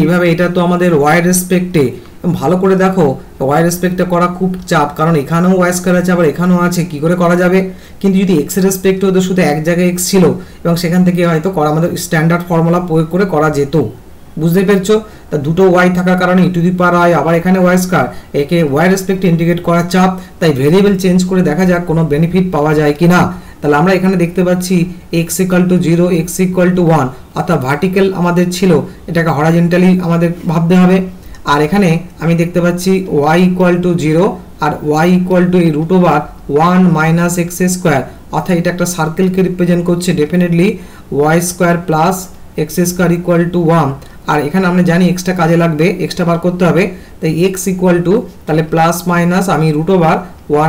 এইভাবে এটা তো আমাদের ওয়াই রেসপেক্টে ভালো করে দেখো ওয়াই রেসপেক্টে করা খুব চাপ, কারণ এখানেও ওয়াই স্কয়ার আছে আবার এখানেও আছে, কি করে করা যাবে। কিন্তু যদি এক্স এর রেসপেক্টে হতো শুধু এক জায়গায় এক্স ছিল এবং সেখান থেকে হয়তো করা আমাদের স্ট্যান্ডার্ড ফর্মুলা প্রয়োগ করে করা যেত, বুঝতে পেরেছো। তা দুটো ওয়াই থাকার কারণে ই টু দি পাওয়ার আই আবার এখানে ওয়াই স্কয়ার, একে ওয়াই রেসপেক্টে ইন্টিগ্রেট করা চাপ, তাই ভেরিয়েবল চেঞ্জ করে দেখা যাক কোনো বেনিফিট পাওয়া যায় কিনা। তাহলে আমরা এখানে দেখতে পাচ্ছি x = 0 x = 1, অর্থাৎ ভার্টিক্যাল আমাদের ছিল, এটাকে হরাইজন্টালি আমাদের ভাবতে হবে। আর এখানে আমি দেখতে পাচ্ছি y = 0 আর y = এই √1 - x², অর্থাৎ এটা একটা সার্কেলকে রিপ্রেজেন্ট করছে, ডেফিনেটলি y² + x² = 1। আর এখানে আমরা জানি এক্সটা কাজে লাগবে, এক্সটা বার করতে হবে, তাই x = তাহলে প্লাস মাইনাস আমি √1 - y²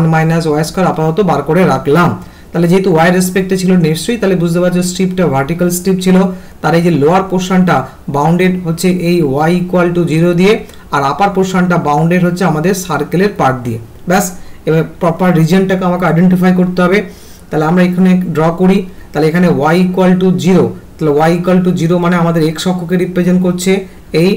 আপাতত বার করে রাখলাম। তাহলে যেহেতু ওয়াই রেসপেক্টে ছিল নিশ্চয়ই তাহলে বুঝতে পারছো স্ট্রিপটা ভার্টিক্যাল স্ট্রিপ ছিল, তার এই যে লোয়ার পোর্শনটা বাউন্ডেড হচ্ছে এই y = 0 দিয়ে আর আপার পোর্শনটা বাউন্ডেড হচ্ছে আমাদের সার্কেলের পার্ট দিয়ে। ব্যাস, এবার প্রপার রিজিয়নটাকে আমাকে আইডেন্টিফাই করতে হবে। তাহলে আমরা এখানে ড্র করি, তাহলে এখানে y = 0, তাহলে y = 0 মানে আমাদের x অক্ষকে রিপ্রেজেন্ট করছে এই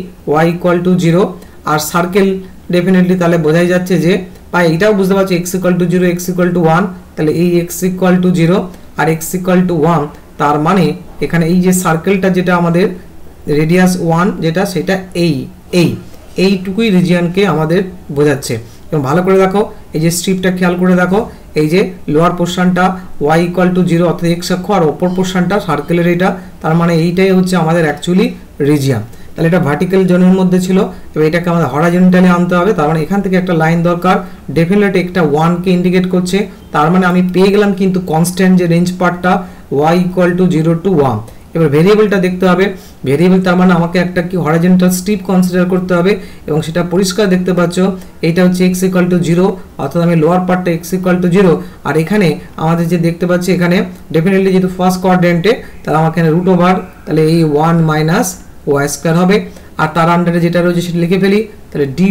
y = 0 আর সার্কেল ডেফিনেটলি তাহলে বোঝাই যাচ্ছে যে বা এটাও বুঝতে পারছি x = 0 x = 1, তাহলে এই x = 0 আর x = 1, তার মানে এখানে এই যে সার্কেলটা যেটা আমাদের রেডিয়াস 1 যেটা সেটা এইটুকুই রিজিয়নকে আমাদের বোঝাচ্ছে। এবং ভালো করে দেখো এই যে স্ট্রিপটা খেয়াল করে দেখো, এই যে লোয়ার পোর্শনটা y = 0 অর্থাৎ x অক্ষ আর অপর পোর্শনটা সার্কেলের এটা, তার মানে এইটাই হচ্ছে আমাদের অ্যাকচুয়ালি রিজিয়ন। তাহলে এটা ভার্টিক্যাল জোনের মধ্যে ছিল, এবার এটাকে আমাদের হরাইজন্টালি আনতে হবে, তার মানে এখান থেকে একটা লাইন দরকার, ডেফিনেটলি একটা 1 কে ইন্ডিকেট করছে, তার মানে আমি পেয়ে গেলাম কিন্তু কনস্ট্যান্ট যে রেঞ্জ পার্টটা y = 0 to 1। এবার ভেরিয়েবলটা দেখতে হবে, ভেরিয়েবল তার মানে আমাকে একটা কি হরাইজন্টাল স্ট্রিপ কনসিডার করতে হবে এবং সেটা পরিষ্কার দেখতে পাচ্ছ, এইটা হচ্ছে x = 0 অর্থাৎ আমি লোয়ার পার্টটা x = 0 আর এখানে আমাদের যে দেখতে পাচ্ছি এখানে ডেফিনেটলি যেহেতু ফার্স্ট কোয়াড্রেন্টে তাহলে আমার এখানে √, তাহলে এই 1 - y² হবে আর তার আন্ডারে যেটা রয়েছে সেটা লিখে ফেলি, তাহলে dy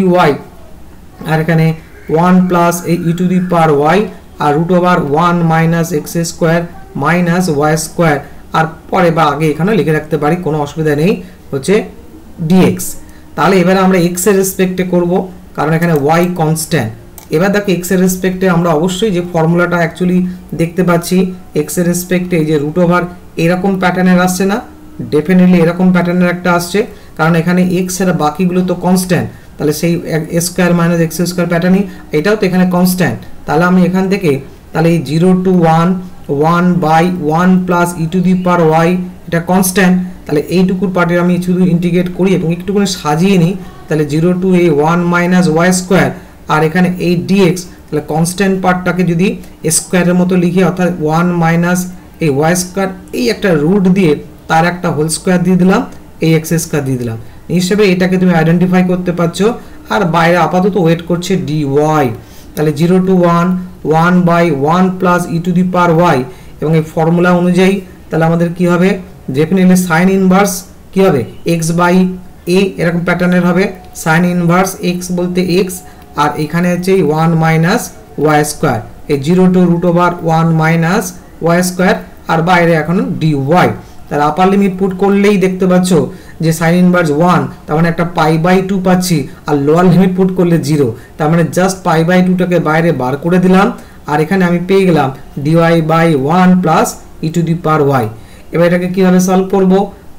আর এখানে 1 + এই e⁴y আর √1 - x² - y², আর পরে বা আগে এখানে লিখে রাখতে পারি, কোনো অসুবিধা নেই, হচ্ছে dx। তাহলে এবারে আমরা x এর রেসপেক্টে করব কারণ এখানে y কনস্ট্যান্ট। এবার দেখো x এর রেসপেক্টে আমরা অবশ্যই যে ফর্মুলাটা অ্যাকচুয়ালি দেখতে পাচ্ছি x এর রেসপেক্টে এই যে √, এরকম প্যাটার্নের আসছে না, ডেফিনেটলি এরকম প্যাটার্নের একটা আসছে, কারণ এখানে x এর বাকিগুলো তো কনস্ট্যান্ট, তাহলে সেই a² - x² প্যাটার্নই, এটাও তো এখানে কনস্ট্যান্ট। তাহলে আমি এখান থেকে তাহলে এই 0 to 1 1/1 + e⁴y এটা কনস্ট্যান্ট, তাহলে এইটুকুর পার্টের আমি শুধু ইন্টিগ্রেট করি এবং একটুখানি সাজিয়ে নিই, তাহলে 0 to এই 1 - y² আর এখানে এই dx, তাহলে কনস্ট্যান্ট পার্টটাকে যদি স্কোয়ারের মতো লিখি অর্থাৎ 1 - এই y² এই একটা রুট দিয়ে তার একটা হোল স্কোয়ার দিয়ে দিলাম, এই x² দিয়ে দিলাম, হিসেবে এটাকে তুমি আইডেন্টিফাই করতে পারছো। আর বাইরে আপাতত ওয়েট করছে dy, তাহলে 0 to 1 1/1 + e⁴y এবং এই ফর্মুলা অনুযায়ী তাহলে আমাদের কি হবে, ডেফিনেটলি সাইন ইনভার্স কি হবে x/a এরকম প্যাটার্নের হবে, সাইন ইনভার্স x বলতে x আর এখানে হচ্ছে 1 - y², এই 0 to √1 - y² আর বাইরে এখন dy। তাহলে আপার লিমিট পুট করলেই দেখতে পাচ্ছ যে সাইন ইনভার্স 1 তার মানে একটা π/2 পাচ্ছি, আর লোয়ার লিমিট পুট করলে 0, তার মানে জাস্ট π/2টাকে বাইরে বার করে দিলাম আর এখানে আমি পেয়ে গেলাম dy/1 + e⁴y। এবার এটাকে কিভাবে সলভ করব,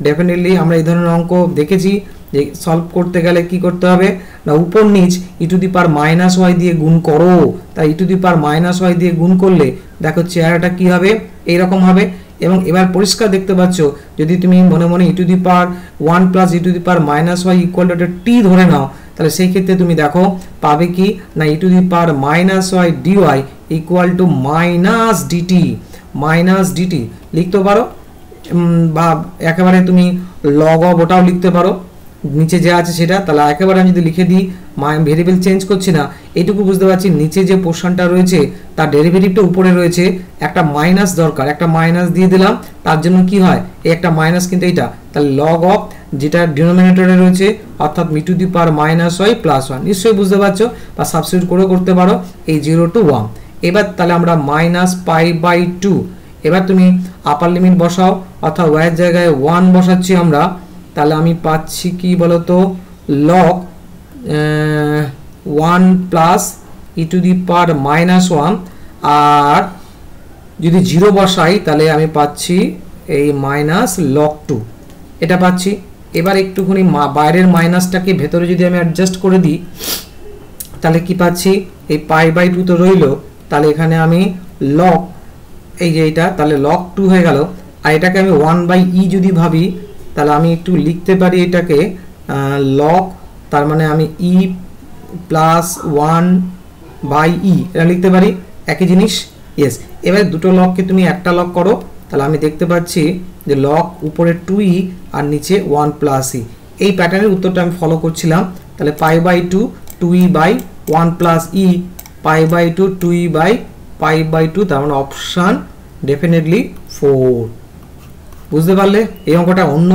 ডেফিনেটলি আমরা এই ধরনের অঙ্ক দেখেছি যে সলভ করতে গেলে কি করতে হবে না উপর নিচ e⁻−y দিয়ে গুণ করো, তাই e⁻−y দিয়ে গুণ করলে দেখো চেহারাটা কি হবে, এইরকম হবে। এবং এবার পরিষ্কার দেখতে পাচ্ছ যদি তুমি মনে মনে e⁻1 + e⁻−y = t ধরে নাও, তাহলে সেই ক্ষেত্রে তুমি দেখো পাবে কি না e⁻−y dy = -dt লিখতে পারো, বা একেবারে তুমি log of ওটাও লিখতে পারো নিচে যে আছে সেটা। তাহলে একেবারে আমি যদি লিখে দিই, ভেরিয়েবল চেঞ্জ করছি না, এইটুকু বুঝতে পারছি নিচে যে পোর্শনটা রয়েছে তার ডেরিভেটিভটা উপরে রয়েছে, একটা মাইনাস দরকার, একটা মাইনাস দিয়ে দিলাম, তার জন্য কি হয় এই একটা মাইনাস কিন্তু এইটা, তাহলে log of যেটা ডিনোমিনেটরে রয়েছে অর্থাৎ e⁻−y + 1, নিশ্চয়ই বুঝতে পারছো বা সাবস্টিটিউট করে করতে পারো এই 0 to 1। এবার তাহলে আমরা -π/2, এবার তুমি আপার লিমিট বসাও অর্থাৎ y এর জায়গায় 1 বসাচ্ছি আমরা, তাহলে আমি পাচ্ছি কি বলতো log 1 plus e to the power -1 আর যদি 0 বসাই তাহলে আমি পাচ্ছি এই -log 2 এটা পাচ্ছি। এবার একটুখানি বাইরের মাইনাসটাকে ভেতরে যদি আমি অ্যাডজাস্ট করে দিই তাহলে কি পাচ্ছি এই π/2 তো রইলো, তাহলে এখানে আমি log এই যে এটা তাহলে log 2 হয়ে গেল। আর এটাকে আমি 1/e যদি ভাবি তাহলে আমি একটু লিখতে পারি এটাকে log, তার মানে আমি e প্লাস 1/e এটা লিখতে পারি, একই জিনিস। ইয়েস, এবার দুটো লগকে তুমি একটা লগ করো, তাহলে আমি দেখতে পাচ্ছি যে log উপরে 2e আর নিচে 1 প্লাস e। এই প্যাটার্নের উত্তরটা আমি ফলো করছিলাম। তাহলে π/2 2e/1 প্লাস e, π/2 2e/π/2, তার মানে অপশান ডেফিনেটলি 4। বুঝতে পারলে? এই অঙ্কটা অন্য